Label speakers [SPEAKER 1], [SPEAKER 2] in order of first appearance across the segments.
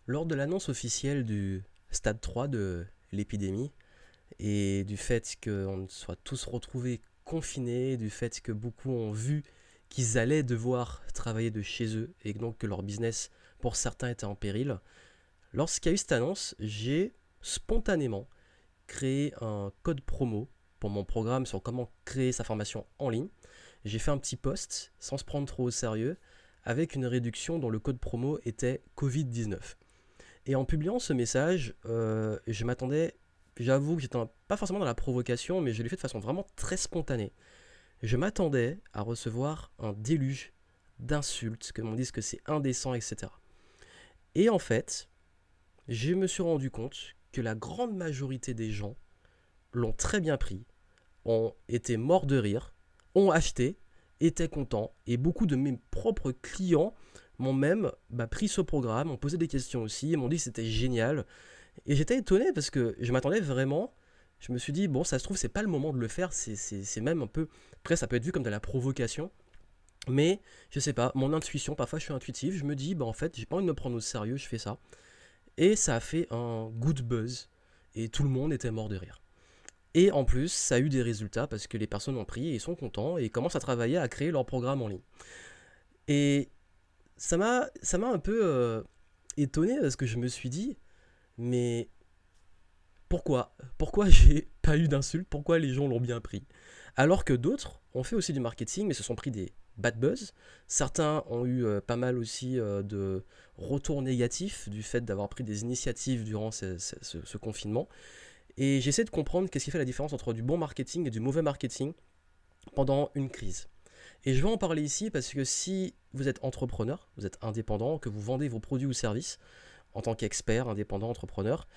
[SPEAKER 1] Lors de l'annonce officielle du stade 3 de l'épidémie et du fait qu'on soit tous retrouvés confinés, du fait que beaucoup ont vu qu'ils allaient devoir travailler de chez eux et donc que leur business, pour certains, était en péril, lorsqu'il y a eu cette annonce, j'ai spontanément créé un code promo pour mon programme sur comment créer sa formation en ligne. J'ai fait un petit post sans se prendre trop au sérieux avec une réduction dont le code promo était Covid-19. Et en publiant ce message, je m'attendais, j'avoue que j'étais pas forcément dans la provocation, mais je l'ai fait de façon vraiment très spontanée. Je m'attendais à recevoir un déluge d'insultes, que l'on dise que c'est indécent, etc. Et en fait, je me suis rendu compte que la grande majorité des gens l'ont très bien pris, ont été morts de rire, ont acheté, étaient contents, et beaucoup de mes propres clients m'ont même pris ce programme, m'ont posé des questions aussi, m'ont dit que c'était génial. Et j'étais étonné parce que je m'attendais vraiment. Je me suis dit, bon, ça se trouve, c'est pas le moment de le faire, c'est même un peu. Après, ça peut être vu comme de la provocation, mais je sais pas, mon intuition, parfois je suis intuitif, je me dis, en fait, j'ai pas envie de me prendre au sérieux, je fais ça. Et ça a fait un good buzz, et tout le monde était mort de rire. Et en plus, ça a eu des résultats parce que les personnes ont pris et sont contents et commencent à travailler à créer leur programme en ligne. Et ça m'a un peu étonné parce que je me suis dit, mais pourquoi j'ai pas eu d'insultes? Pourquoi les gens l'ont bien pris? Alors que d'autres ont fait aussi du marketing, mais se sont pris des bad buzz. Certains ont eu pas mal aussi de retours négatifs du fait d'avoir pris des initiatives durant ce confinement. Et j'essaie de comprendre qu'est-ce qui fait la différence entre du bon marketing et du mauvais marketing pendant une crise. Et je vais en parler ici parce que si vous êtes entrepreneur, vous êtes indépendant, que vous vendez vos produits ou services, en tant qu'expert, indépendant, entrepreneur,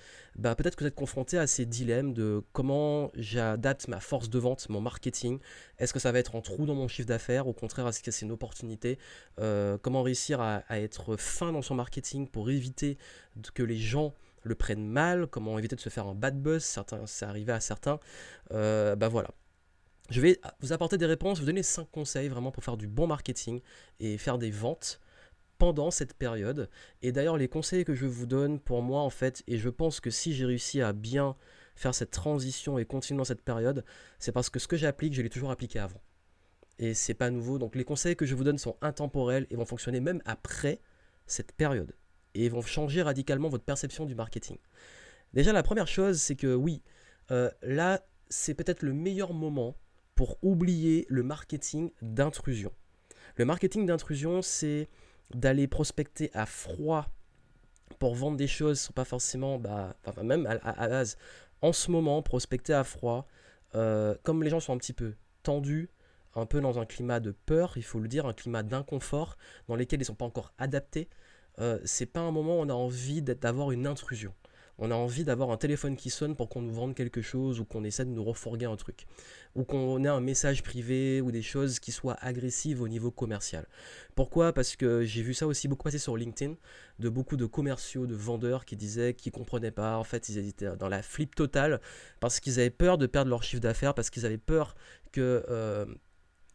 [SPEAKER 1] peut-être que vous êtes confronté à ces dilemmes de comment j'adapte ma force de vente, mon marketing. Est-ce que ça va être un trou dans mon chiffre d'affaires? Au contraire, est-ce que c'est une opportunité? Comment réussir à être fin dans son marketing pour éviter que les gens le prennent mal? Comment éviter de se faire un bad buzz? Certains, c'est arrivé à certains. Voilà. Je vais vous apporter des réponses, vous donner 5 conseils vraiment pour faire du bon marketing et faire des ventes pendant cette période. Et d'ailleurs, les conseils que je vous donne pour moi, en fait, et je pense que si j'ai réussi à bien faire cette transition et continuer dans cette période, c'est parce que ce que j'applique, je l'ai toujours appliqué avant. Et c'est pas nouveau. Donc les conseils que je vous donne sont intemporels et vont fonctionner même après cette période. Et vont changer radicalement votre perception du marketing. Déjà, la première chose, c'est que oui, là, c'est peut-être le meilleur moment pour oublier le marketing d'intrusion. Le marketing d'intrusion, c'est d'aller prospecter à froid pour vendre des choses qui ne sont pas forcément, même à base, en ce moment, prospecter à froid, comme les gens sont un petit peu tendus, un peu dans un climat de peur, il faut le dire, un climat d'inconfort, dans lequel ils ne sont pas encore adaptés, c'est pas un moment où on a envie d'avoir une intrusion. On a envie d'avoir un téléphone qui sonne pour qu'on nous vende quelque chose ou qu'on essaie de nous refourguer un truc. Ou qu'on ait un message privé ou des choses qui soient agressives au niveau commercial. Pourquoi? Parce que j'ai vu ça aussi beaucoup passer sur LinkedIn, de beaucoup de commerciaux, de vendeurs qui disaient qu'ils comprenaient pas. En fait, ils étaient dans la flip totale parce qu'ils avaient peur de perdre leur chiffre d'affaires, parce qu'ils avaient peur que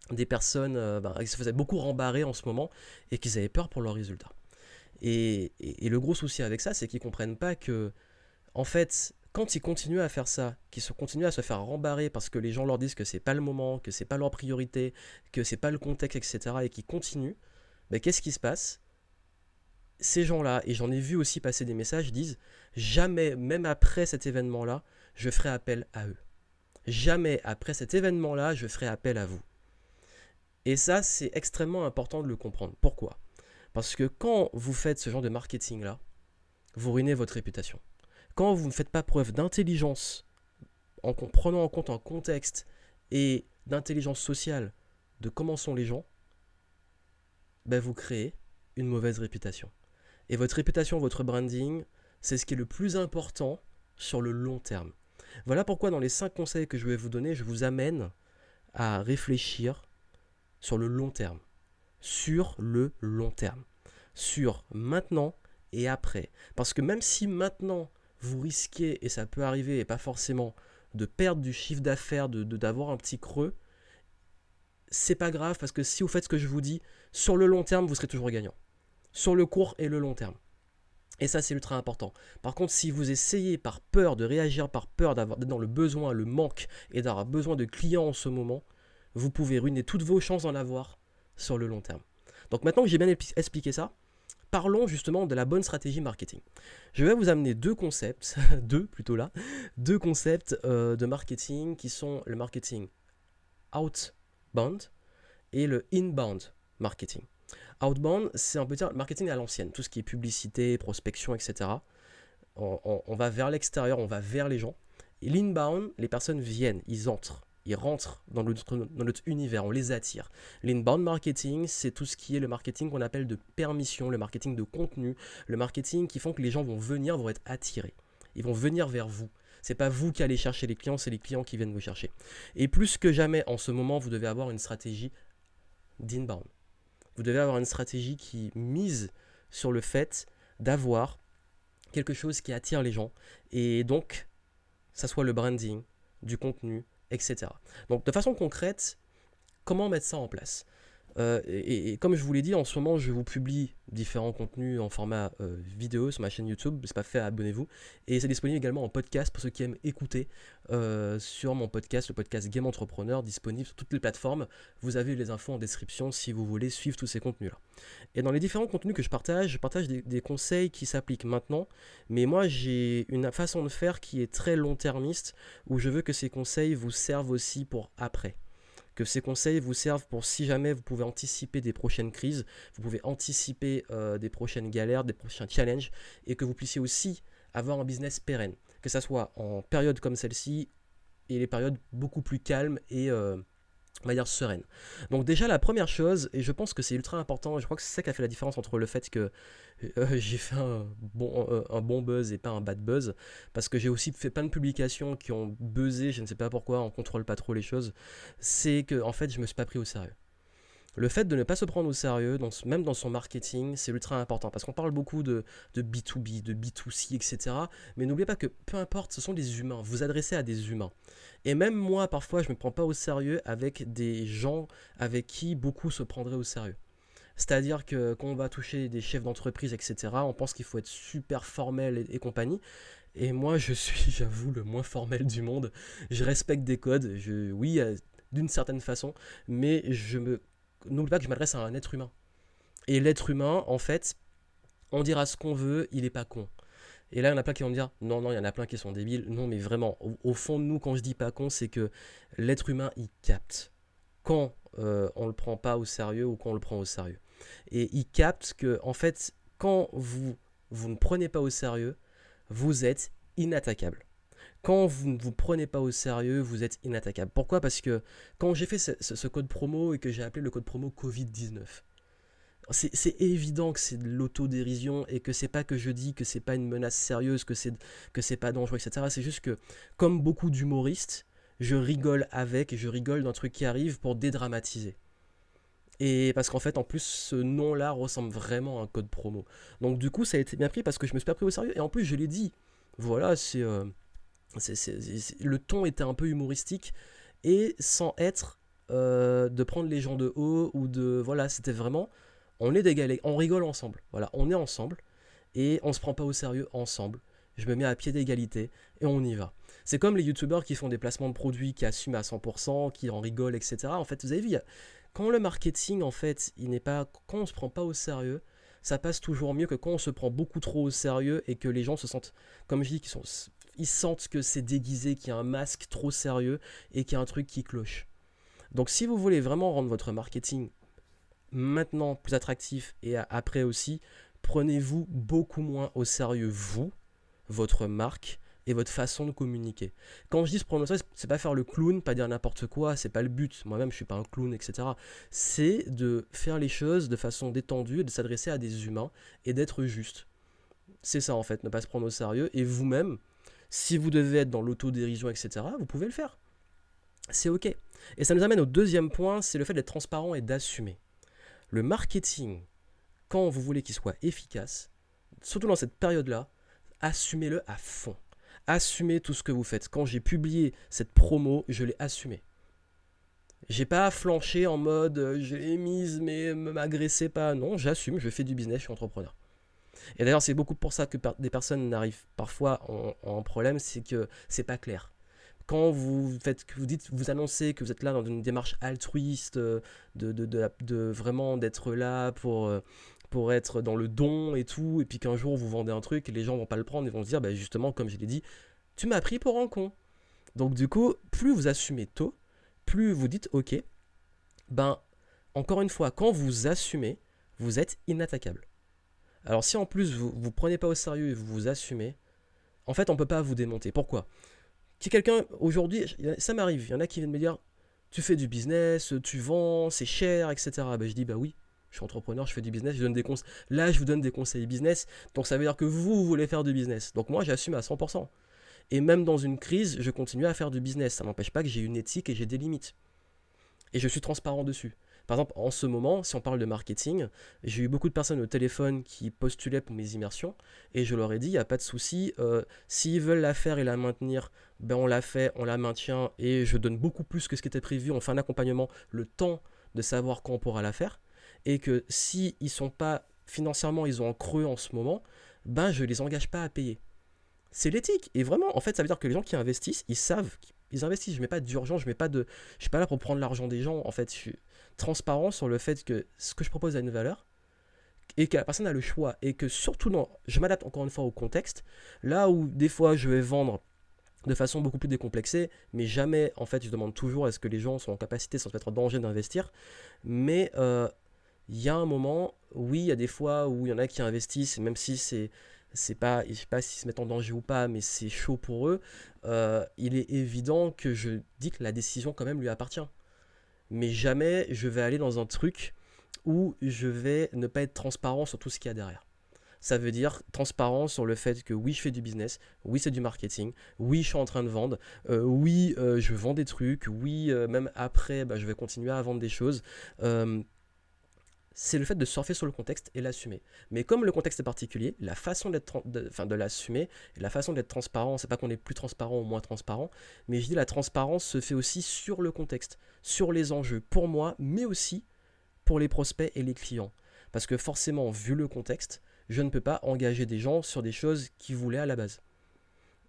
[SPEAKER 1] des personnes ils se faisaient beaucoup rembarrer en ce moment et qu'ils avaient peur pour leurs résultats. Et le gros souci avec ça, c'est qu'ils comprennent pas que, en fait, quand ils continuent à faire ça, qu'ils continuent à se faire rembarrer parce que les gens leur disent que c'est pas le moment, que c'est pas leur priorité, que c'est pas le contexte, etc., et qu'ils continuent, qu'est-ce qui se passe? Ces gens-là, et j'en ai vu aussi passer des messages, disent jamais, même après cet événement-là, je ferai appel à eux. Jamais après cet événement-là, je ferai appel à vous. Et ça, c'est extrêmement important de le comprendre. Pourquoi? Parce que quand vous faites ce genre de marketing-là, vous ruinez votre réputation. Quand vous ne faites pas preuve d'intelligence en prenant en compte un contexte et d'intelligence sociale de comment sont les gens, vous créez une mauvaise réputation. Et votre réputation, votre branding, c'est ce qui est le plus important sur le long terme. Voilà pourquoi dans les 5 conseils que je vais vous donner, je vous amène à réfléchir sur le long terme. Sur le long terme. Sur maintenant et après. Parce que même si maintenant vous risquez, et ça peut arriver, et pas forcément, de perdre du chiffre d'affaires, d'avoir un petit creux, c'est pas grave parce que si vous faites ce que je vous dis, sur le long terme, vous serez toujours gagnant. Sur le court et le long terme. Et ça, c'est ultra important. Par contre, si vous essayez par peur de réagir, par peur d'être dans le besoin, le manque et d'avoir besoin de clients en ce moment, vous pouvez ruiner toutes vos chances d'en avoir sur le long terme. Donc maintenant que j'ai bien expliqué ça, parlons justement de la bonne stratégie marketing. Je vais vous amener deux concepts, deux concepts de marketing qui sont le marketing outbound et le inbound marketing. Outbound, c'est un peu dire marketing à l'ancienne, tout ce qui est publicité, prospection, etc. On va vers l'extérieur, on va vers les gens. Et l'inbound, les personnes viennent, ils rentrent dans notre univers, on les attire. L'inbound marketing, c'est tout ce qui est le marketing qu'on appelle de permission, le marketing de contenu, le marketing qui font que les gens vont venir, vont être attirés. Ils vont venir vers vous. C'est pas vous qui allez chercher les clients, c'est les clients qui viennent vous chercher. Et plus que jamais, en ce moment, vous devez avoir une stratégie d'inbound. Vous devez avoir une stratégie qui mise sur le fait d'avoir quelque chose qui attire les gens. Et donc, ça soit le branding, du contenu, etc. Donc, de façon concrète, comment mettre ça en place? Et comme je vous l'ai dit, en ce moment, je vous publie différents contenus en format vidéo sur ma chaîne YouTube. C'est pas fait, abonnez-vous. Et c'est disponible également en podcast pour ceux qui aiment écouter sur mon podcast, le podcast Game Entrepreneur, disponible sur toutes les plateformes. Vous avez les infos en description si vous voulez suivre tous ces contenus-là. Et dans les différents contenus que je partage des conseils qui s'appliquent maintenant. Mais moi, j'ai une façon de faire qui est très long-termiste, où je veux que ces conseils vous servent aussi pour après. Que ces conseils vous servent pour si jamais vous pouvez anticiper des prochaines crises, vous pouvez anticiper des prochaines galères, des prochains challenges, et que vous puissiez aussi avoir un business pérenne, que ça soit en période comme celle-ci et les périodes beaucoup plus calmes et on va dire sereine. Donc déjà la première chose, et je pense que c'est ultra important, je crois que c'est ça qui a fait la différence entre le fait que j'ai fait un bon buzz et pas un bad buzz, parce que j'ai aussi fait plein de publications qui ont buzzé, je ne sais pas pourquoi, on contrôle pas trop les choses, c'est que en fait je me suis pas pris au sérieux. Le fait de ne pas se prendre au sérieux, même dans son marketing, c'est ultra important. Parce qu'on parle beaucoup de B2B, de B2C, etc. Mais n'oubliez pas que peu importe, ce sont des humains. Vous vous adressez à des humains. Et même moi, parfois, je ne me prends pas au sérieux avec des gens avec qui beaucoup se prendraient au sérieux. C'est-à-dire que quand on va toucher des chefs d'entreprise, etc., on pense qu'il faut être super formel et compagnie. Et moi, je suis, j'avoue, le moins formel du monde. Je respecte des codes, oui, d'une certaine façon, mais n'oublie pas que je m'adresse à un être humain. Et l'être humain, en fait, on dira ce qu'on veut, il est pas con. Et là, il y en a plein qui vont me dire, non, non, il y en a plein qui sont débiles. Non, mais vraiment, au fond de nous, quand je dis pas con, c'est que l'être humain, il capte quand on le prend pas au sérieux ou quand on le prend au sérieux. Et il capte que, en fait, quand vous ne prenez pas au sérieux, vous êtes inattaquable. Quand vous ne vous prenez pas au sérieux, vous êtes inattaquable. Pourquoi? Parce que quand j'ai fait ce code promo et que j'ai appelé le code promo Covid-19, c'est évident que c'est de l'autodérision et que c'est pas que je dis que c'est pas une menace sérieuse, que c'est pas dangereux, etc. C'est juste que, comme beaucoup d'humoristes, je rigole avec et je rigole d'un truc qui arrive pour dédramatiser. Et parce qu'en fait, en plus, ce nom-là ressemble vraiment à un code promo. Donc du coup, ça a été bien pris parce que je me suis pas pris au sérieux. Et en plus, je l'ai dit. Voilà, le ton était un peu humoristique et sans être de prendre les gens de haut ou de... Voilà, c'était vraiment... On est d'égal, on rigole ensemble. Voilà, on est ensemble et on se prend pas au sérieux ensemble. Je me mets à pied d'égalité et on y va. C'est comme les youtubeurs qui font des placements de produits, qui assument à 100%, qui en rigolent, etc. En fait, vous avez vu, quand le marketing, en fait, il n'est pas, quand on se prend pas au sérieux, ça passe toujours mieux que quand on se prend beaucoup trop au sérieux et que les gens se sentent, comme je dis, ils sentent que c'est déguisé, qu'il y a un masque trop sérieux et qu'il y a un truc qui cloche. Donc si vous voulez vraiment rendre votre marketing maintenant plus attractif et après aussi, prenez-vous beaucoup moins au sérieux vous, votre marque et votre façon de communiquer. Quand je dis se prendre au sérieux, c'est pas faire le clown, pas dire n'importe quoi, c'est pas le but. Moi-même, je suis pas un clown, etc. C'est de faire les choses de façon détendue, de s'adresser à des humains et d'être juste. C'est ça en fait, ne pas se prendre au sérieux. Et vous-même, si vous devez être dans l'autodérision, etc., vous pouvez le faire. C'est ok. Et ça nous amène au deuxième point, c'est le fait d'être transparent et d'assumer. Le marketing, quand vous voulez qu'il soit efficace, surtout dans cette période-là, assumez-le à fond. Assumez tout ce que vous faites. Quand j'ai publié cette promo, je l'ai assumé. J'ai pas flanché en mode je l'ai mise mais m'agressez pas. Non, j'assume, je fais du business, je suis entrepreneur. Et d'ailleurs, c'est beaucoup pour ça que des personnes n'arrivent parfois en problème, c'est que c'est pas clair. Quand vous faites, que vous dites, vous annoncez que vous êtes là dans une démarche altruiste, de vraiment d'être là pour être dans le don et tout, et puis qu'un jour vous vendez un truc et les gens vont pas le prendre, ils vont se dire, bah justement, comme je l'ai dit, tu m'as pris pour un con. Donc du coup, plus vous assumez tôt, plus vous dites, ok, ben, encore une fois, quand vous assumez, vous êtes inattaquable. Alors si en plus vous vous prenez pas au sérieux et vous vous assumez, en fait on peut pas vous démonter. Pourquoi? Si quelqu'un aujourd'hui, ça m'arrive, il y en a qui viennent me dire, tu fais du business, tu vends, c'est cher, etc. Ben, je dis bah oui, je suis entrepreneur, je fais du business, je donne des conseils. Là je vous donne des conseils business, donc ça veut dire que vous voulez faire du business. Donc moi j'assume à 100%. Et même dans une crise, je continue à faire du business. Ça n'empêche pas que j'ai une éthique et j'ai des limites. Et je suis transparent dessus. Par exemple, en ce moment, si on parle de marketing, j'ai eu beaucoup de personnes au téléphone qui postulaient pour mes immersions et je leur ai dit, il n'y a pas de souci, s'ils veulent la faire et la maintenir, ben on la fait, on la maintient et je donne beaucoup plus que ce qui était prévu, on fait un accompagnement, le temps de savoir quand on pourra la faire et que si ils sont pas financièrement, ils ont un creux en ce moment, ben je les engage pas à payer. C'est l'éthique. Et vraiment, en fait, ça veut dire que les gens qui investissent, ils savent qu'ils investissent. Je mets pas d'urgence, je suis pas là pour prendre l'argent des gens. En fait, je suis transparent sur le fait que ce que je propose a une valeur et que la personne a le choix et que surtout, non, je m'adapte encore une fois au contexte. Là où des fois je vais vendre de façon beaucoup plus décomplexée, mais jamais, en fait, je demande toujours à ce que les gens soient en capacité, sans se mettre en danger d'investir. Mais il y a un moment, oui, il y a des fois où il y en a qui investissent, même si c'est pas, je sais pas s'ils se mettent en danger ou pas, mais c'est chaud pour eux. Il est évident que je dis que la décision quand même lui appartient. Mais jamais je vais aller dans un truc où je vais ne pas être transparent sur tout ce qu'il y a derrière. Ça veut dire transparent sur le fait que oui, je fais du business, oui, c'est du marketing, oui, je suis en train de vendre, oui, je vends des trucs, oui, même après, bah, je vais continuer à vendre des choses. Euh, c'est le fait de surfer sur le contexte et l'assumer. Mais comme le contexte est particulier, la façon de l'assumer et la façon d'être transparent, c'est pas qu'on est plus transparent ou moins transparent, mais je dis la transparence se fait aussi sur le contexte, sur les enjeux, pour moi, mais aussi pour les prospects et les clients. Parce que forcément, vu le contexte, je ne peux pas engager des gens sur des choses qu'ils voulaient à la base.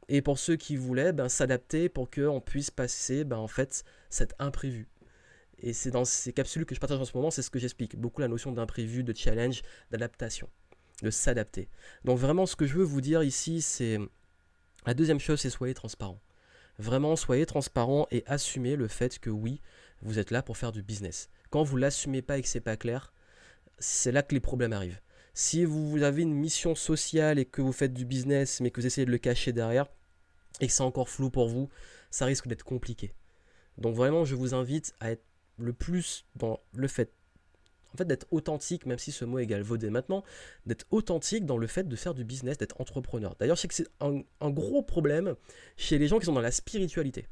[SPEAKER 1] Et pour ceux qui voulaient, ben, s'adapter pour qu'on puisse passer ben, en fait, cet imprévu. Et c'est dans ces capsules que je partage en ce moment, c'est ce que j'explique. Beaucoup la notion d'imprévu, de challenge, d'adaptation, de s'adapter. Donc vraiment, ce que je veux vous dire ici, c'est... La deuxième chose, c'est soyez transparent. Vraiment, soyez transparent et assumez le fait que oui, vous êtes là pour faire du business. Quand vous l'assumez pas et que c'est pas clair, c'est là que les problèmes arrivent. Si vous avez une mission sociale et que vous faites du business, mais que vous essayez de le cacher derrière, et que c'est encore flou pour vous, ça risque d'être compliqué. Donc vraiment, je vous invite à être le plus dans le fait, en fait, d'être authentique, même si ce mot est galvaudé maintenant, d'être authentique dans le fait de faire du business, d'être entrepreneur. D'ailleurs, je sais que c'est un gros problème chez les gens qui sont dans la spiritualité.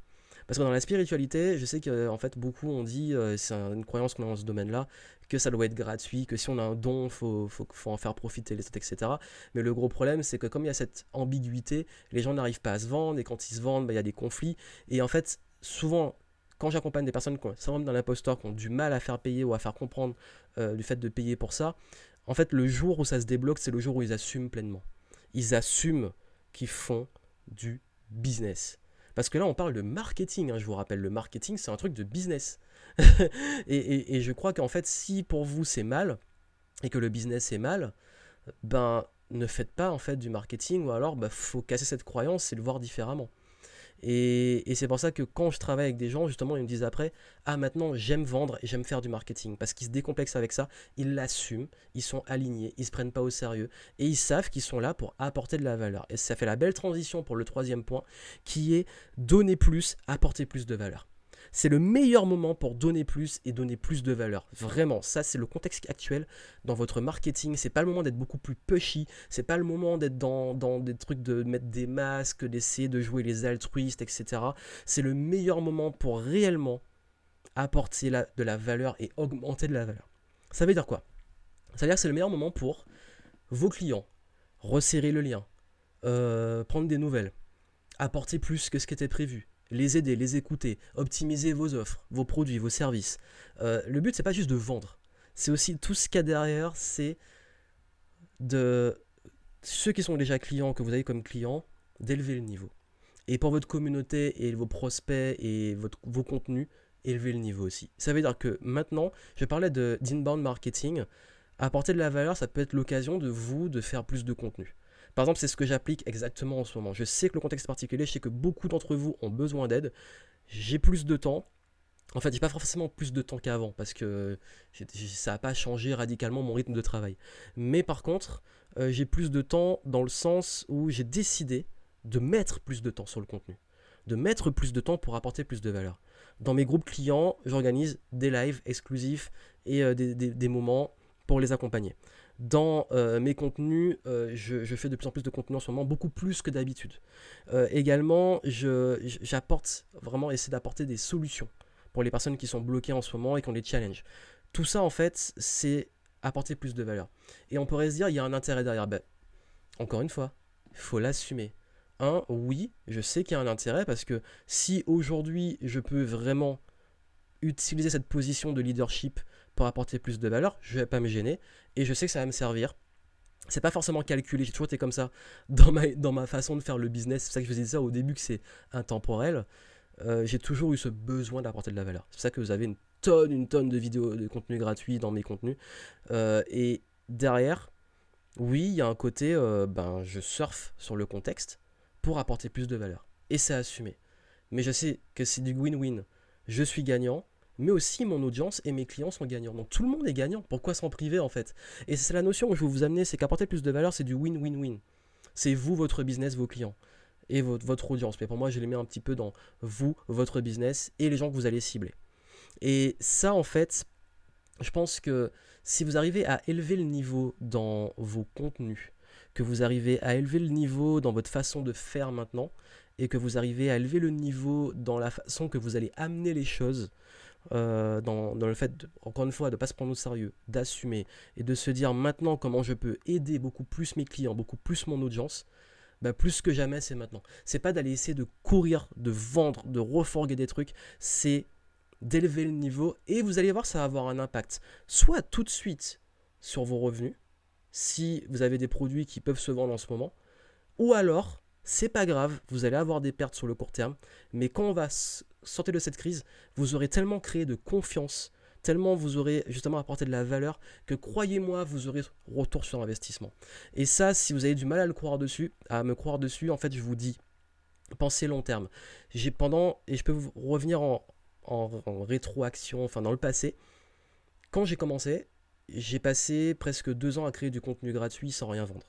[SPEAKER 1] Parce que dans la spiritualité, je sais qu'en en fait, beaucoup ont dit, c'est une croyance qu'on a dans ce domaine-là, que ça doit être gratuit, que si on a un don, faut en faire profiter les autres, etc. Mais le gros problème, c'est que comme il y a cette ambiguïté, les gens n'arrivent pas à se vendre, et quand ils se vendent, bah, il y a des conflits. Et en fait, souvent, quand j'accompagne des personnes qui ont un syndrome d'un imposteur, qui ont du mal à faire payer ou à faire comprendre du fait de payer pour ça, en fait, le jour où ça se débloque, c'est le jour où ils assument pleinement. Ils assument qu'ils font du business. Parce que là, on parle de marketing, hein, je vous rappelle, le marketing, c'est un truc de business. Et je crois qu'en fait, si pour vous c'est mal, et que le business est mal, ben ne faites pas en fait du marketing, ou alors ben, faut casser cette croyance et le voir différemment. Et c'est pour ça que quand je travaille avec des gens, justement, ils me disent après, ah maintenant j'aime vendre et j'aime faire du marketing. Parce qu'ils se décomplexent avec ça, ils l'assument, ils sont alignés, ils se prennent pas au sérieux et ils savent qu'ils sont là pour apporter de la valeur. Et ça fait la belle transition pour le troisième point, qui est donner plus, apporter plus de valeur. C'est le meilleur moment pour donner plus et donner plus de valeur. Vraiment, ça c'est le contexte actuel dans votre marketing. C'est pas le moment d'être beaucoup plus pushy. C'est pas le moment d'être dans des trucs de mettre des masques, d'essayer de jouer les altruistes, etc. C'est le meilleur moment pour réellement apporter de la valeur et augmenter de la valeur. Ça veut dire quoi? Ça veut dire que c'est le meilleur moment pour vos clients. Resserrer le lien, prendre des nouvelles, apporter plus que ce qui était prévu, les aider, les écouter, optimiser vos offres, vos produits, vos services. Le but, c'est pas juste de vendre. C'est aussi tout ce qu'il y a derrière, c'est de ceux qui sont déjà clients, que vous avez comme clients, d'élever le niveau. Et pour votre communauté et vos prospects et vos contenus, élevez le niveau aussi. Ça veut dire que maintenant, je parlais d'inbound marketing. Apporter de la valeur, ça peut être l'occasion de faire plus de contenu. Par exemple, c'est ce que j'applique exactement en ce moment. Je sais que le contexte est particulier, je sais que beaucoup d'entre vous ont besoin d'aide. J'ai plus de temps. En fait, j'ai pas forcément plus de temps qu'avant parce que ça n'a pas changé radicalement mon rythme de travail. Mais par contre, j'ai plus de temps dans le sens où j'ai décidé de mettre plus de temps sur le contenu, de mettre plus de temps pour apporter plus de valeur. Dans mes groupes clients, j'organise des lives exclusifs et des moments pour les accompagner. Dans mes contenus, je fais de plus en plus de contenu en ce moment, beaucoup plus que d'habitude. Également, j'apporte vraiment, essayer d'apporter des solutions pour les personnes qui sont bloquées en ce moment et qui ont des challenges. Tout ça, en fait, c'est apporter plus de valeur. Et on pourrait se dire, il y a un intérêt derrière. Ben, encore une fois, il faut l'assumer. Oui, je sais qu'il y a un intérêt parce que si aujourd'hui je peux vraiment utiliser cette position de leadership pour apporter plus de valeur, je ne vais pas me gêner et je sais que ça va me servir. C'est pas forcément calculé, j'ai toujours été comme ça dans ma façon de faire le business. C'est pour ça que je vous disais ça au début que c'est intemporel. J'ai toujours eu ce besoin d'apporter de la valeur. C'est pour ça que vous avez une tonne de vidéos, de contenu gratuit dans mes contenus. Et derrière, oui, il y a un côté, je surfe sur le contexte pour apporter plus de valeur. Et c'est assumé. Mais je sais que c'est du win-win. Je suis gagnant, mais aussi mon audience et mes clients sont gagnants. Donc tout le monde est gagnant. Pourquoi s'en priver en fait? Et c'est la notion que je veux vous amener, c'est qu'apporter plus de valeur, c'est du win-win-win. C'est vous, votre business, vos clients et votre audience. Mais pour moi, je les mets un petit peu dans vous, votre business et les gens que vous allez cibler. Et ça, en fait, je pense que si vous arrivez à élever le niveau dans vos contenus, que vous arrivez à élever le niveau dans votre façon de faire maintenant, et que vous arrivez à élever le niveau dans la façon que vous allez amener les choses, dans le fait, encore une fois, de ne pas se prendre au sérieux, d'assumer, et de se dire maintenant comment je peux aider beaucoup plus mes clients, beaucoup plus mon audience, plus que jamais c'est maintenant. C'est pas d'aller essayer de courir, de vendre, de reforguer des trucs, c'est d'élever le niveau et vous allez voir ça va avoir un impact. Soit tout de suite sur vos revenus, si vous avez des produits qui peuvent se vendre en ce moment, ou alors c'est pas grave, vous allez avoir des pertes sur le court terme, mais quand on va sortir de cette crise, vous aurez tellement créé de confiance, tellement vous aurez justement apporté de la valeur que croyez-moi, vous aurez retour sur investissement. Et ça, si vous avez du mal à me croire dessus, en fait, je vous dis, pensez long terme. Et je peux vous revenir en rétroaction, enfin dans le passé, quand j'ai commencé, j'ai passé presque 2 ans à créer du contenu gratuit sans rien vendre.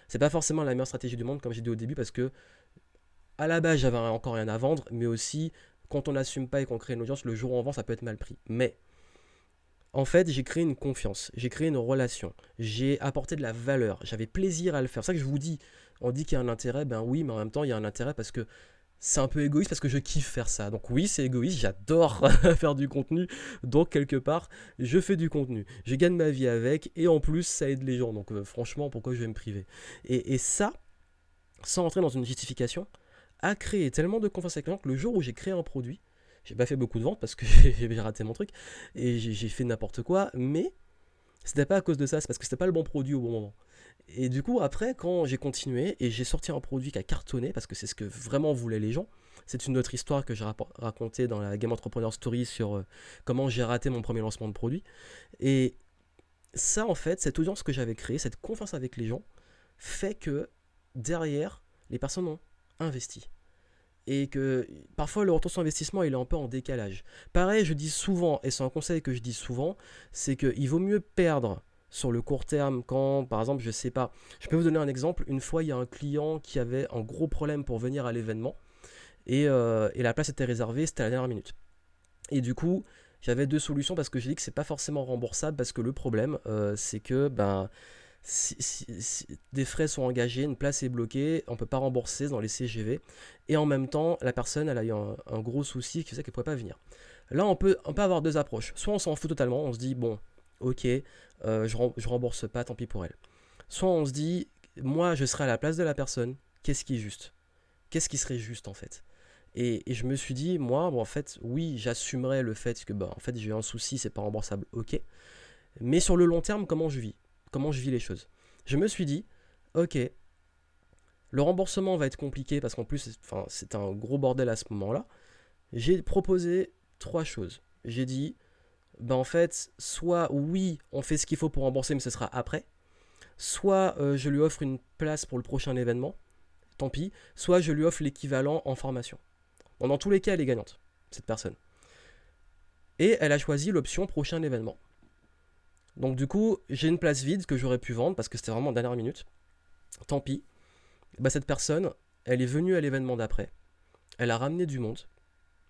[SPEAKER 1] C'est pas forcément la meilleure stratégie du monde, comme j'ai dit au début, parce que à la base, j'avais encore rien à vendre, mais aussi, quand on n'assume pas et qu'on crée une audience, le jour où on vend, ça peut être mal pris. Mais en fait, j'ai créé une confiance, j'ai créé une relation, j'ai apporté de la valeur, j'avais plaisir à le faire. C'est ça que je vous dis, on dit qu'il y a un intérêt, ben oui, mais en même temps, il y a un intérêt parce que c'est un peu égoïste parce que je kiffe faire ça. Donc oui, c'est égoïste, j'adore faire du contenu. Donc quelque part, je fais du contenu. Je gagne ma vie avec et en plus, ça aide les gens. Donc franchement, pourquoi je vais me priver? Et ça, sans entrer dans une justification, a créé tellement de confiance avec les gens que le jour où j'ai créé un produit, j'ai pas fait beaucoup de ventes parce que j'ai raté mon truc et j'ai fait n'importe quoi, mais c'était pas à cause de ça, c'est parce que c'était pas le bon produit au bon moment. Et du coup, après, quand j'ai continué et j'ai sorti un produit qui a cartonné, parce que c'est ce que vraiment voulaient les gens, c'est une autre histoire que j'ai racontée dans la Game Entrepreneur Story sur comment j'ai raté mon premier lancement de produit. Et ça, en fait, cette audience que j'avais créée, cette confiance avec les gens, fait que derrière, les personnes ont investi. Et que parfois le retour sur investissement il est un peu en décalage. Pareil, je dis souvent, et c'est un conseil que je dis souvent, c'est qu'il vaut mieux perdre sur le court terme quand, par exemple, je sais pas, je peux vous donner un exemple, une fois il y a un client qui avait un gros problème pour venir à l'événement et la place était réservée, c'était à la dernière minute. Et du coup, j'avais 2 solutions parce que j'ai dit que c'est pas forcément remboursable parce que le problème c'est que si des frais sont engagés, une place est bloquée, on ne peut pas rembourser dans les CGV, et en même temps, la personne elle a eu un gros souci qui fait qu'elle ne pouvait pas venir. Là, on peut avoir 2 approches. Soit on s'en fout totalement, on se dit, bon, ok, je rembourse pas, tant pis pour elle. Soit on se dit, moi, je serai à la place de la personne, qu'est-ce qui est juste? Qu'est-ce qui serait juste, en fait? Et je me suis dit, moi, bon, en fait, oui, j'assumerais le fait que, en fait, j'ai eu un souci, c'est pas remboursable, ok. Mais sur le long terme, comment je vis les choses? Je me suis dit, ok, le remboursement va être compliqué parce qu'en plus, enfin, c'est un gros bordel à ce moment-là. J'ai proposé trois choses. J'ai dit, ben en fait, soit oui, on fait ce qu'il faut pour rembourser, mais ce sera après. Soit je lui offre une place pour le prochain événement, tant pis. Soit je lui offre l'équivalent en formation. Bon, dans tous les cas, elle est gagnante, cette personne. Et elle a choisi l'option prochain événement. Donc du coup, j'ai une place vide que j'aurais pu vendre parce que c'était vraiment en dernière minute. Tant pis. Bah, cette personne, elle est venue à l'événement d'après. Elle a ramené du monde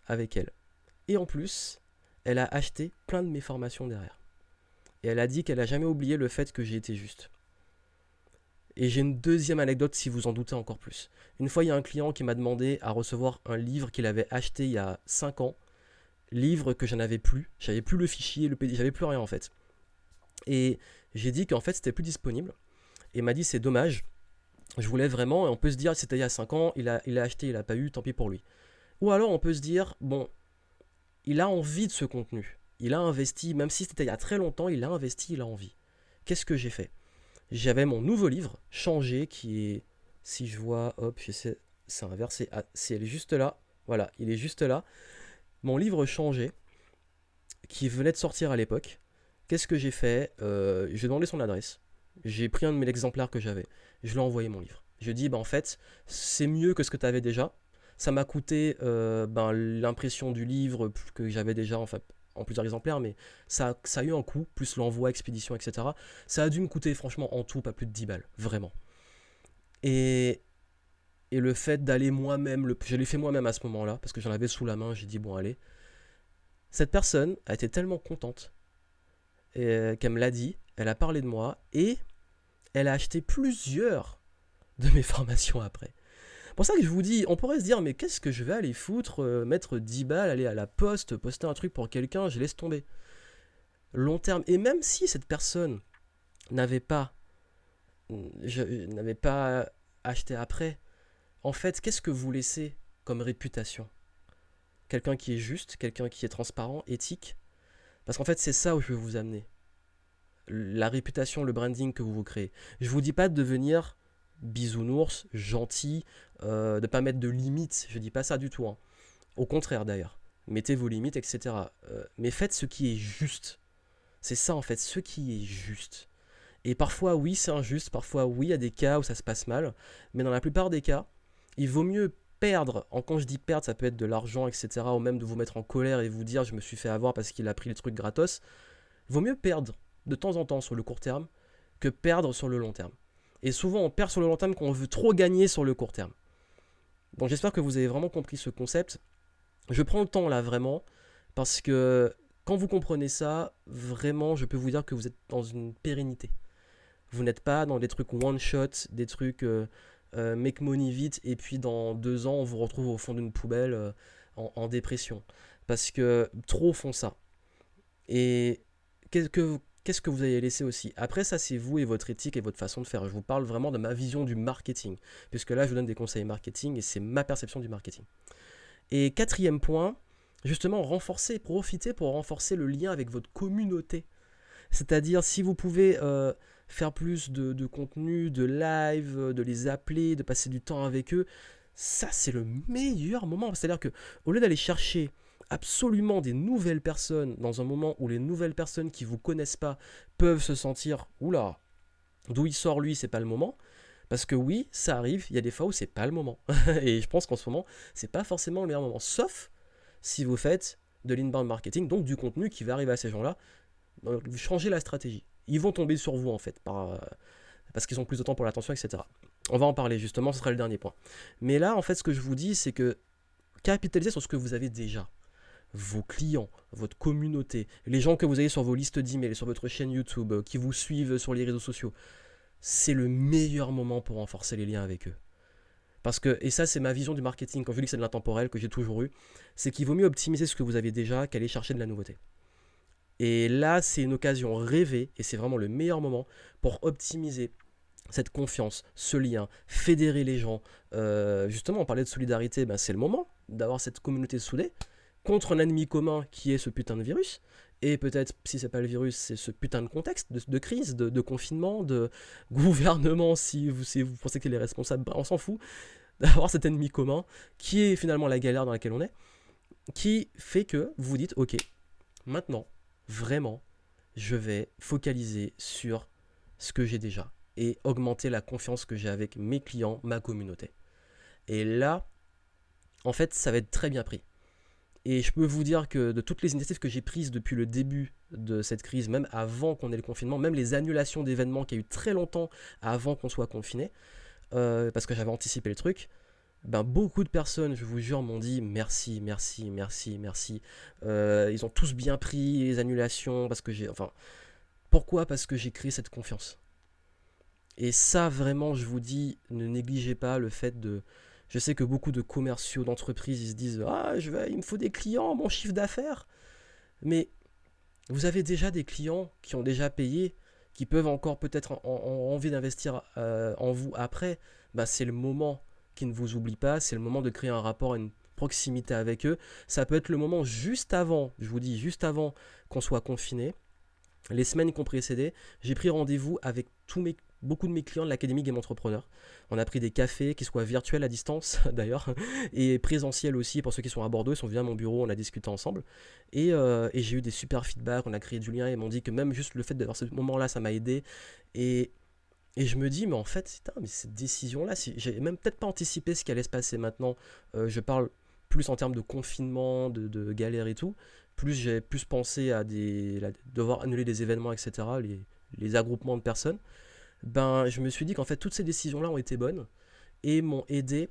[SPEAKER 1] avec elle. Et en plus, elle a acheté plein de mes formations derrière. Et elle a dit qu'elle a jamais oublié le fait que j'ai été juste. Et j'ai une deuxième anecdote si vous en doutez encore plus. Une fois, il y a un client qui m'a demandé à recevoir un livre qu'il avait acheté il y a 5 ans. Livre que je n'avais plus. J'avais plus le fichier, le PDF, j'avais plus rien en fait. Et j'ai dit qu'en fait, c'était plus disponible. Et il m'a dit, c'est dommage. Je voulais vraiment, et on peut se dire, c'était il y a 5 ans, il a acheté, il n'a pas eu, tant pis pour lui. Ou alors on peut se dire, bon, il a envie de ce contenu. Il a investi, même si c'était il y a très longtemps, il a investi, il a envie. Qu'est-ce que j'ai fait? J'avais mon nouveau livre, Changer, qui est, si je vois, hop, j'essaie, c'est inversé, ah, il est juste là, voilà, il est juste là. Mon livre Changer, qui venait de sortir à l'époque, qu'est-ce que j'ai fait? J'ai demandé son adresse, j'ai pris un de mes exemplaires que j'avais, je lui ai envoyé mon livre. Je lui ai dit, bah en fait, c'est mieux que ce que tu avais déjà. Ça m'a coûté l'impression du livre que j'avais déjà, enfin, en plusieurs exemplaires, mais ça a eu un coût, plus l'envoi, expédition, etc. Ça a dû me coûter, franchement, en tout, pas plus de 10 balles, vraiment. Et, et le fait d'aller moi-même, je l'ai fait moi-même à ce moment-là, parce que j'en avais sous la main, j'ai dit, bon, allez. Cette personne a été tellement contente qu'elle me l'a dit, elle a parlé de moi, et elle a acheté plusieurs de mes formations après. C'est pour ça que je vous dis, on pourrait se dire, mais qu'est-ce que je vais aller foutre, mettre 10 balles, aller à la poste, poster un truc pour quelqu'un, je laisse tomber. Long terme, et même si cette personne n'avait pas, n'avait pas acheté après, en fait, qu'est-ce que vous laissez comme réputation? Quelqu'un qui est juste, quelqu'un qui est transparent, éthique. Parce qu'en fait, c'est ça où je veux vous amener. La réputation, le branding que vous vous créez. Je vous dis pas de devenir bisounours, gentil, de pas mettre de limites. Je dis pas ça du tout. Hein. Au contraire d'ailleurs. Mettez vos limites, etc. Mais faites ce qui est juste. C'est ça en fait, ce qui est juste. Et parfois oui, c'est injuste. Parfois oui, il y a des cas où ça se passe mal. Mais dans la plupart des cas, il vaut mieux perdre. Quand je dis perdre, ça peut être de l'argent, etc. Ou même de vous mettre en colère et vous dire je me suis fait avoir parce qu'il a pris les trucs gratos. Il vaut mieux perdre de temps en temps sur le court terme que perdre sur le long terme. Et souvent on perd sur le long terme quand on veut trop gagner sur le court terme. Donc j'espère que vous avez vraiment compris ce concept. Je prends le temps là vraiment parce que quand vous comprenez ça, vraiment je peux vous dire que vous êtes dans une pérennité. Vous n'êtes pas dans des trucs one shot, des trucs make money vite et puis dans 2 ans on vous retrouve au fond d'une poubelle en dépression. Parce que trop font ça. Et qu'est-ce que vous allez laisser aussi? Après, ça, c'est vous et votre éthique et votre façon de faire. Je vous parle vraiment de ma vision du marketing. Puisque là, je vous donne des conseils marketing et c'est ma perception du marketing. Et quatrième point, justement, profitez pour renforcer le lien avec votre communauté. C'est-à-dire, si vous pouvez faire plus de contenu, de live, de les appeler, de passer du temps avec eux, ça, c'est le meilleur moment. C'est-à-dire que au lieu d'aller chercher absolument des nouvelles personnes dans un moment où les nouvelles personnes qui vous connaissent pas peuvent se sentir oula, d'où il sort lui, c'est pas le moment. Parce que oui, ça arrive, il y a des fois où c'est pas le moment. Et je pense qu'en ce moment, c'est pas forcément le meilleur moment. Sauf si vous faites de l'inbound marketing, donc du contenu qui va arriver à ces gens-là. Donc, vous changez la stratégie. Ils vont tomber sur vous en fait, parce qu'ils ont plus de temps pour l'attention, etc. On va en parler justement, ce sera le dernier point. Mais là, en fait, ce que je vous dis, c'est que capitalisez sur ce que vous avez déjà. Vos clients, votre communauté, les gens que vous avez sur vos listes d'emails, sur votre chaîne YouTube, qui vous suivent sur les réseaux sociaux, c'est le meilleur moment pour renforcer les liens avec eux. Parce que, et ça c'est ma vision du marketing, quand je dis que c'est de l'intemporel, que j'ai toujours eu, c'est qu'il vaut mieux optimiser ce que vous avez déjà qu'aller chercher de la nouveauté. Et là c'est une occasion rêvée, et c'est vraiment le meilleur moment pour optimiser cette confiance, ce lien, fédérer les gens. Justement, on parlait de solidarité, ben c'est le moment d'avoir cette communauté soudée, contre un ennemi commun qui est ce putain de virus, Et peut-être, si c'est pas le virus, c'est ce putain de contexte de crise, de confinement, de gouvernement, si vous pensez qu'il est responsable, on s'en fout, d'avoir cet ennemi commun, qui est finalement la galère dans laquelle on est, qui fait que vous vous dites, ok, maintenant, vraiment, je vais focaliser sur ce que j'ai déjà et augmenter la confiance que j'ai avec mes clients, ma communauté. Et là, en fait, ça va être très bien pris. Et je peux vous dire que de toutes les initiatives que j'ai prises depuis le début de cette crise, même avant qu'on ait le confinement, même les annulations d'événements qu'il y a eu très longtemps avant qu'on soit confiné, parce que j'avais anticipé le truc, ben beaucoup de personnes, je vous jure, m'ont dit merci, merci, merci, merci. Ils ont tous bien pris les annulations, parce que j'ai... Enfin, pourquoi? Parce que j'ai créé cette confiance. Et ça, vraiment, je vous dis, ne négligez pas le fait de... Je sais que beaucoup de commerciaux, d'entreprises, ils se disent ah, il me faut des clients, mon chiffre d'affaires. Mais vous avez déjà des clients qui ont déjà payé, qui peuvent encore peut-être en envie d'investir en vous après. Bah, c'est le moment qui ne vous oublie pas, c'est le moment de créer un rapport, une proximité avec eux. Ça peut être le moment juste avant, je vous dis, juste avant qu'on soit confiné. Les semaines qui ont précédé, j'ai pris rendez-vous avec beaucoup de mes clients de l'Académie Game Entrepreneur. On a pris des cafés, qui soient virtuels à distance d'ailleurs, et présentiels aussi pour ceux qui sont à Bordeaux. Ils sont venus à mon bureau, on a discuté ensemble. Et j'ai eu des super feedbacks, on a créé du lien. Ils m'ont dit que même juste le fait d'avoir ce moment-là, ça m'a aidé. Et, et je me dis, mais en fait, putain, mais cette décision-là, j'ai même peut-être pas anticipé ce qui allait se passer maintenant. Je parle plus en termes de confinement, de galère et tout. Plus j'ai plus pensé à devoir annuler des événements, etc., les aggroupements de personnes. Ben, je me suis dit qu'en fait, toutes ces décisions-là ont été bonnes et m'ont aidé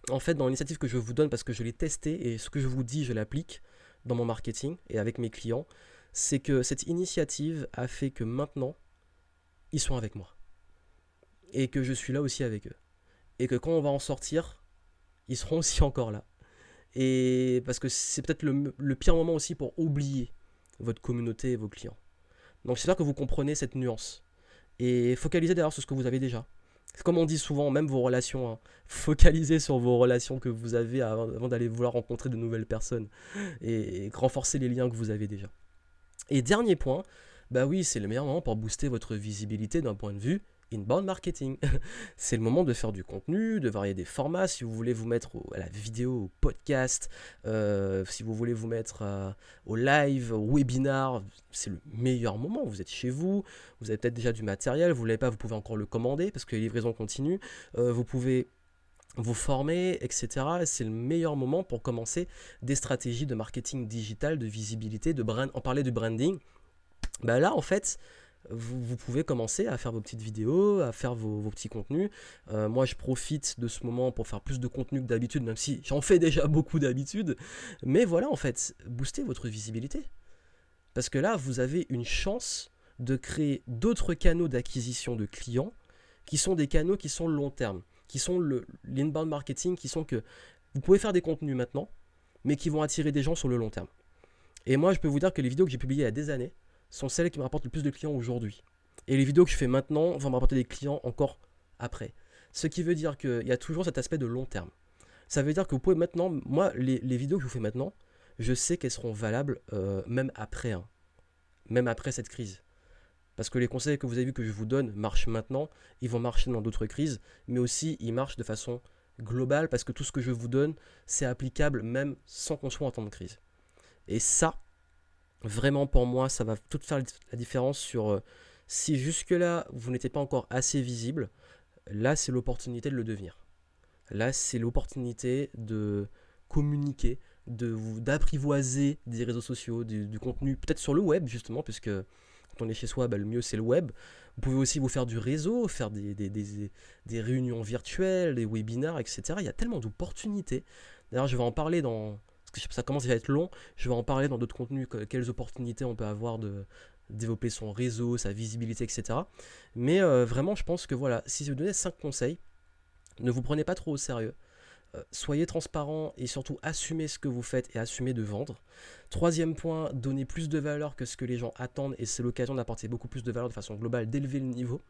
[SPEAKER 1] en fait dans l'initiative que je vous donne parce que je l'ai testé et ce que je vous dis, je l'applique dans mon marketing et avec mes clients. C'est que cette initiative a fait que maintenant, ils sont avec moi et que je suis là aussi avec eux. Et que quand on va en sortir, ils seront aussi encore là. Et parce que c'est peut-être le pire moment aussi pour oublier votre communauté et vos clients. Donc j'espère que vous comprenez cette nuance. Et focalisez d'ailleurs sur ce que vous avez déjà. Comme on dit souvent, même vos relations, hein, focalisez sur vos relations que vous avez avant d'aller vouloir rencontrer de nouvelles personnes et renforcer les liens que vous avez déjà. Et dernier point, bah oui, c'est le meilleur moment pour booster votre visibilité d'un point de vue inbound marketing. C'est le moment de faire du contenu, de varier des formats. Si vous voulez vous mettre à la vidéo, au podcast, si vous voulez vous mettre au live, au webinar, c'est le meilleur moment. Vous êtes chez vous, vous avez peut-être déjà du matériel, vous ne l'avez pas, vous pouvez encore le commander parce que les livraisons continuent. Vous pouvez vous former, etc. C'est le meilleur moment pour commencer des stratégies de marketing digital, de visibilité, de brand. On parlait du branding. Bah là, en fait, vous pouvez commencer à faire vos petites vidéos, à faire vos petits contenus. Moi, je profite de ce moment pour faire plus de contenu que d'habitude, même si j'en fais déjà beaucoup d'habitude. Mais voilà, en fait, booster votre visibilité. Parce que là, vous avez une chance de créer d'autres canaux d'acquisition de clients qui sont des canaux qui sont long terme, qui sont l'inbound marketing, qui sont que vous pouvez faire des contenus maintenant, mais qui vont attirer des gens sur le long terme. Et moi, je peux vous dire que les vidéos que j'ai publiées il y a des années sont celles qui me rapportent le plus de clients aujourd'hui. Et les vidéos que je fais maintenant vont me rapporter des clients encore après. Ce qui veut dire qu'il y a toujours cet aspect de long terme. Ça veut dire que vous pouvez maintenant, moi, les vidéos que je vous fais maintenant, je sais qu'elles seront valables même après, hein, même après cette crise. Parce que les conseils que vous avez vus que je vous donne marchent maintenant, ils vont marcher dans d'autres crises, mais aussi ils marchent de façon globale parce que tout ce que je vous donne, c'est applicable même sans qu'on soit en temps de crise. Et ça, vraiment pour moi, ça va tout faire la différence sur si jusque-là vous n'étiez pas encore assez visible, là c'est l'opportunité de le devenir. Là c'est l'opportunité de communiquer, d'apprivoiser des réseaux sociaux, du contenu, peut-être sur le web justement, puisque quand on est chez soi, bah, le mieux c'est le web. Vous pouvez aussi vous faire du réseau, faire des réunions virtuelles, des webinars, etc. Il y a tellement d'opportunités. D'ailleurs, je vais en parler parce que ça commence à être long, je vais en parler dans d'autres contenus, quelles opportunités on peut avoir de développer son réseau, sa visibilité, etc. Mais vraiment, je pense que voilà, si je vous donnais 5 conseils, ne vous prenez pas trop au sérieux. Soyez transparent et surtout assumez ce que vous faites et assumez de vendre. Troisième point, donnez plus de valeur que ce que les gens attendent et c'est l'occasion d'apporter beaucoup plus de valeur de façon globale, d'élever le niveau.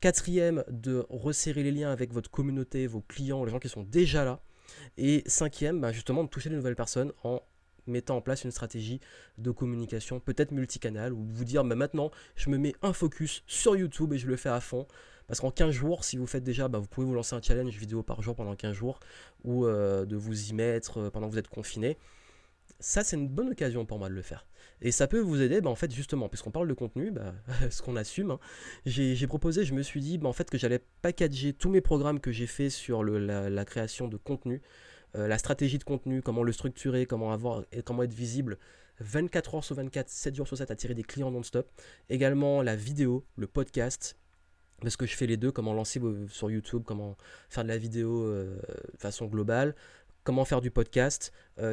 [SPEAKER 1] Quatrième, de resserrer les liens avec votre communauté, vos clients, les gens qui sont déjà là. Et cinquième, bah justement, de toucher de nouvelles personnes en mettant en place une stratégie de communication, peut-être multicanal, ou vous dire maintenant je me mets un focus sur YouTube et je le fais à fond. Parce qu'en 15 jours, si vous faites déjà, vous pouvez vous lancer un challenge vidéo par jour pendant 15 jours, ou de vous y mettre pendant que vous êtes confiné. Ça, c'est une bonne occasion pour moi de le faire. Et ça peut vous aider, en fait, justement, puisqu'on parle de contenu, ce qu'on assume, hein, j'ai proposé, je me suis dit, en fait, que j'allais packager tous mes programmes que j'ai fait sur la création de contenu, la stratégie de contenu, comment le structurer, comment être visible 24 heures sur 24, 7 jours sur 7, attirer des clients non-stop. Également la vidéo, le podcast, parce que je fais les deux, comment lancer sur YouTube, comment faire de la vidéo de façon globale, comment faire du podcast,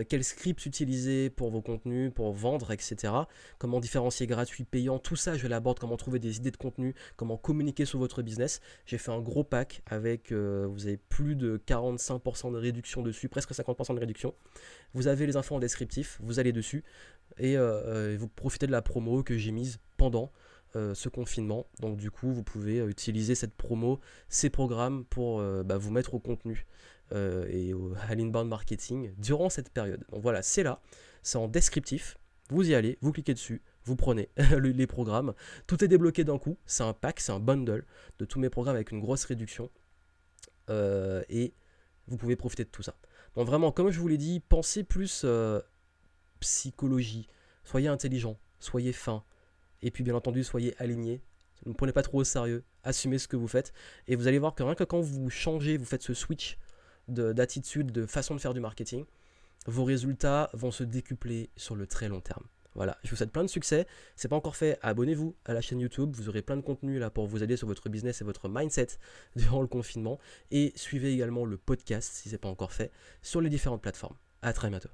[SPEAKER 1] quel script utiliser pour vos contenus, pour vendre, etc. Comment différencier gratuit, payant, tout ça je l'aborde, comment trouver des idées de contenu, comment communiquer sur votre business. J'ai fait un gros pack avec, vous avez plus de 45% de réduction dessus, presque 50% de réduction. Vous avez les infos en descriptif, vous allez dessus et vous profitez de la promo que j'ai mise pendant ce confinement. Donc du coup, vous pouvez utiliser cette promo, ces programmes pour vous mettre au contenu à l'inbound marketing durant cette période. Donc voilà, c'est là, c'est en descriptif. Vous y allez, vous cliquez dessus, vous prenez les programmes. Tout est débloqué d'un coup. C'est un pack, c'est un bundle de tous mes programmes avec une grosse réduction. Et vous pouvez profiter de tout ça. Donc vraiment, comme je vous l'ai dit, pensez plus psychologie. Soyez intelligent, soyez fin. Et puis bien entendu, soyez aligné. Ne prenez pas trop au sérieux. Assumez ce que vous faites. Et vous allez voir que rien que quand vous changez, vous faites ce switch d'attitude, de façon de faire du marketing, vos résultats vont se décupler sur le très long terme. Voilà, je vous souhaite plein de succès. Si ce n'est pas encore fait, abonnez-vous à la chaîne YouTube. Vous aurez plein de contenu là pour vous aider sur votre business et votre mindset durant le confinement. Et suivez également le podcast, si ce n'est pas encore fait, sur les différentes plateformes. À très bientôt.